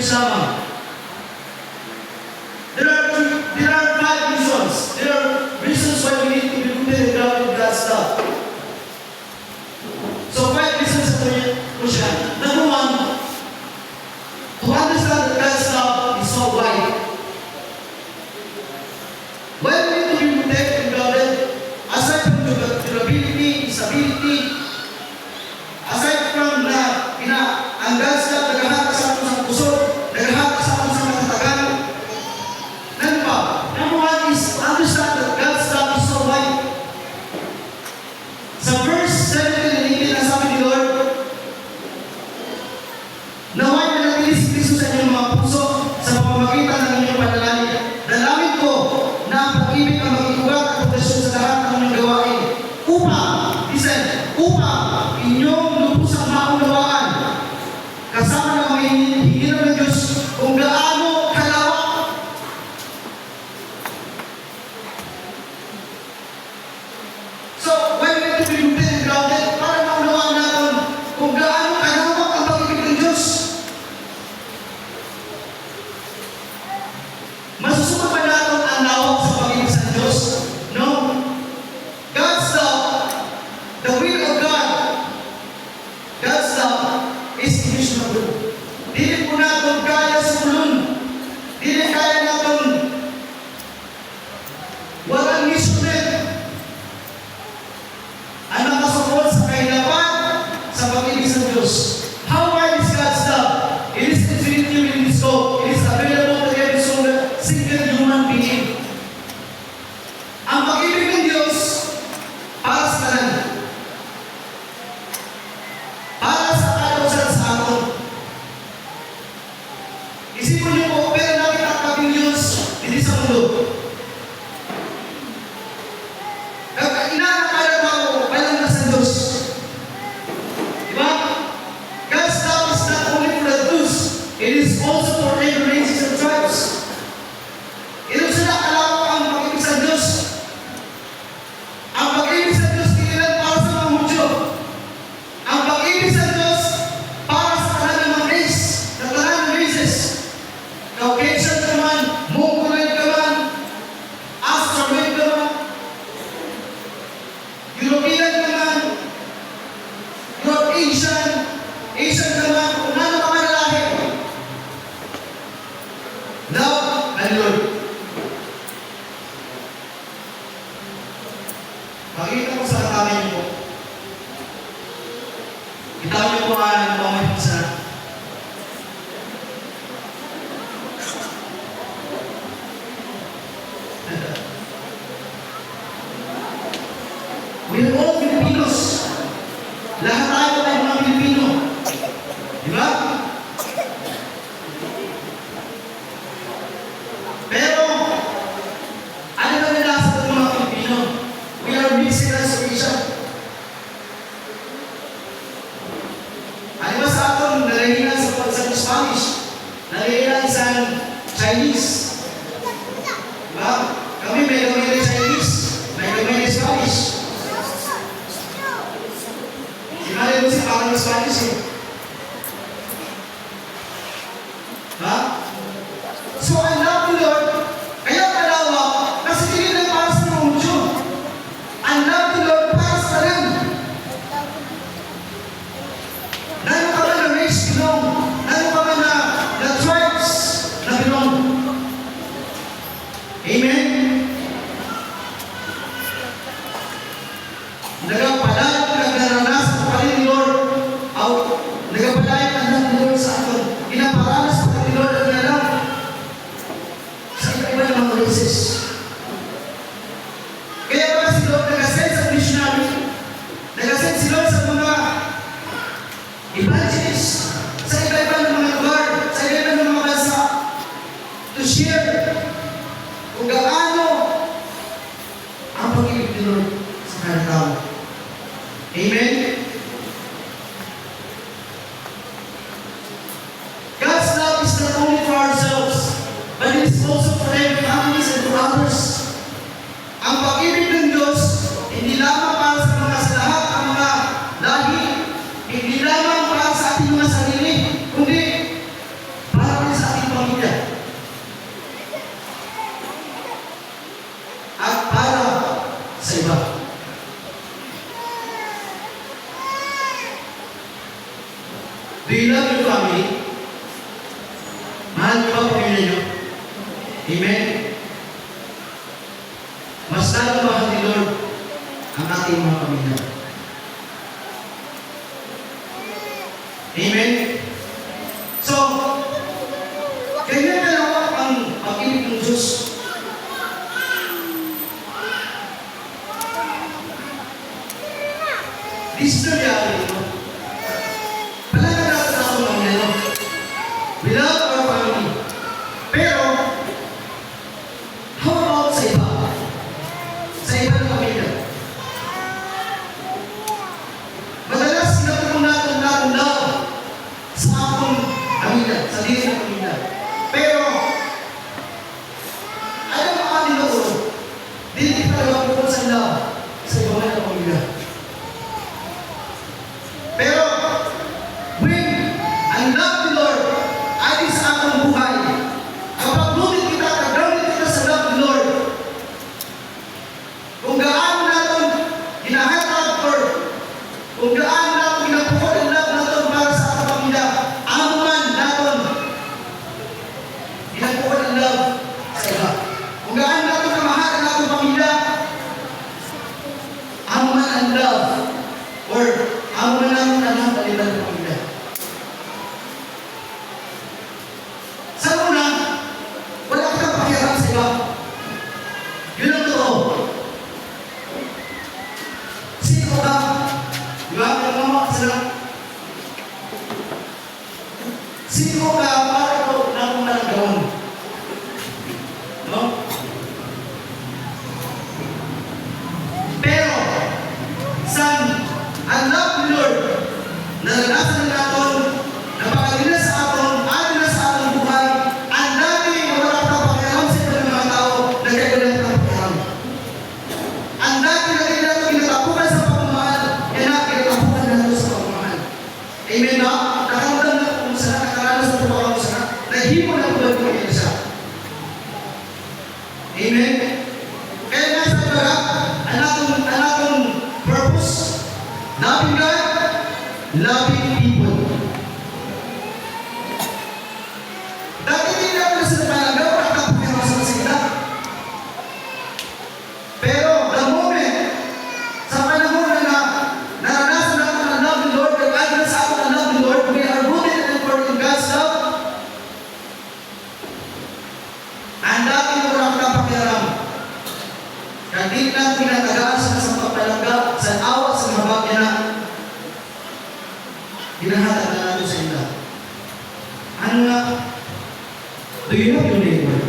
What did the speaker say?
churches lamang. There are 5 reasons. There are reasons why we need to be rooted and grounded in God's love. So 5 reasons ko siya. Number 1, to understand that God's love is so wide. Why we need to be rooted and grounded? Aside from durability, stability, aside from ang God's love naghahatak sa atin sa puso, naghahatak sa atin sa matatagan. Ano pa? Number 1 is understand that God's love is so wide. Sa verse 17 and 18, nasabi ni Lord, naway manatili si Kristo sa inyong mga puso sa pamamagitan ng inyong panalangin. Dalangin ko na ang pag-ibig ang mag-iugat at proteksyon sa lahat ng inyong gawain. Upang inyong lubusang maunawaan kasama ng mga hinihiram ng Diyos kung gaano kalawak. So, when we need to be rooted and grounded, para maunawaan natin kung gaano kalawak ang pag-ibig ng Diyos. Masusunod ba natin ang lawak sa pag-ibig sa Diyos? No. God's love, the will of God, God's love is immeasurable. Dili po natin kaya sa ulun. Dili kaya natin walang measurement. Ang nakasuot sa kahilapan sa pag-ibig sa Diyos. How wide is God's love? It is infinity within His scope. It is available to every single human being. Ang pag-ibig ng Diyos para sa kanan. Para sa kalausan sa atin. Isipin niyo po, pero natin ang kaping Diyos hindi sa mundo. Inakakala mo, walang nasa Diyos. Diba? God's love is not only for the Jews, it is also for every races and tribes. Ito sila kalawak ang pag-ibig sa Diyos. Ang pag-ibig sa Diyos hindi lang para sa mga Hudyo. Ang pag-ibig sa Diyos para sa kanilang mga race, sa kanilang races. Caucasian ka man, Mongoloid ka man, Australian ka man, European ka man, Asian ka man, kung ano ka man lahi. Love and Lord. Makikita ko sa katawan niyo po. Itaw niyo po ang pamahit sa we are all Filipinos. Lahat tayo ay mga Pilipino. Diba? Pero, ano ba nila sa mga Pilipino? We are mixed race. Ano ba sa atin? Nalahilan sa Spanish. Nalahilan sa Chinese. Diba? Kami may gamay na Chinese. May gamay na Spanish. Sinali mo si Panginoon Spanish eh. Ha? So I love the Lord. Kaya kalawak, kasi hindi lang para sa mga Hudyo. I love the Lord para sa kanan. Nano ka ba na race belong? Nano ka ba na tribes na belong? Amen? Nagapalayag nagnaranas pa rin ni Lord. Nagapalayag ang Lord sa atin. Pinaparanas pa rin ni Lord ang alam pamilya. At para sa iba. Do you love your family? Mahal niyo ba pamilya niyo? Amen? Mas lalo mahal ni Lord ang ating mga pamilya. Amen? So, ganyan dalawa ang pag-ibig ng Diyos. This is the reality, no? Palagay natin ako ng mga, we love our family. Pero, how about sa iba? Sa iba ng pamilya? Madalas sinatulong natin love sa akong pamilya, sa dito ng pamilya. Pero, alam mo kami na ito, hindi talaga bukod sa love sa iba ng pamilya. Pero, when ang love ni Lord ay sa ating buhay, kapag lulit kita, kagawin kita sa love ni Lord, kung gaano natin hinahatag or kung gaano natin ginapukod ang love natin para sa ating pamilya, ano man natin ginapukod ang love sa iba. Kung gaano natin kamahal ang ating pamilya, ano man ang love or ano man ang baliban ng pamilya. Sa una, wala kang pakialam sa iba. Yun ang totoo. Sino ka? Di ba? Nagmamawa ka sila. Sino ka para ito na kung nalagawan? No? Pero, san ang love ni Lord naranasan natin, napakagila sa atin, adila sa ating buhay, ang dami wala ka pakialam sa iba ng mga tao, nagkagalan ka pakialam. Ang dami na rin natin kinatapukan sa pagmamahal, yan na kinatapukan natin sa pagmamahal. Amen ba? Nakamulan na kung saan, nakaranas na ito kung saan, nahimo na kung ba't kung siya. Amen? Kaya nga sa iba, ang atong purpose, loving God, loving people. Dati din natin sa palagaw at kapag sa sila. Pero the moment, sa panahon na naranasan natin ang love ng Lord, at agad sa atin ang love ng Lord, we are rooted and important in God's love. Ang dati mo lang napakialam. Kaya di natin pinatagaan sa pagpalaga, sa awa, sa mga bagay na hinahatag na natin sa ila. Ano nga? Do you know your neighbor?